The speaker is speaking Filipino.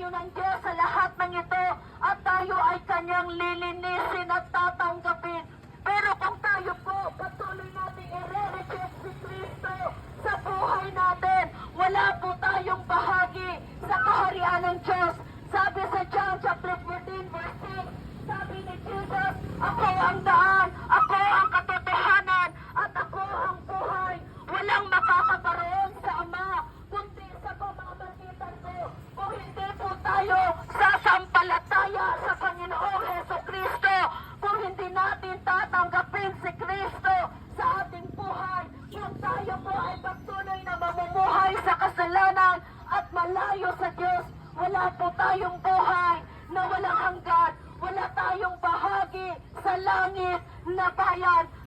tayo ng Diyos sa lahat ng ito at tayo ay kanyang lilinisin at tatanggapin. Pero kung tayo po patuloy natin i-reject si Kristo sa buhay natin, wala po tayong bahagi sa kaharian ng Diyos. Sabi sa John chapter 14 verse 6, sabi ni Jesus, ako ang daan, ako ang katotohanan, at ako ang buhay. Walang makakaparoon sa Ama, kundi sa pamamagitan ko. Kung hindi po tayo sasampalataya sa Panginoong Jesucristo, kung hindi natin tatanggapin si Kristo sa ating buhay, kung tayo po ay patuloy na mamumuhay sa kasalanan at malayo sa Diyos, wala po tayong buhay na walang hanggan. Wala tayong bahagi sa langit na bayan.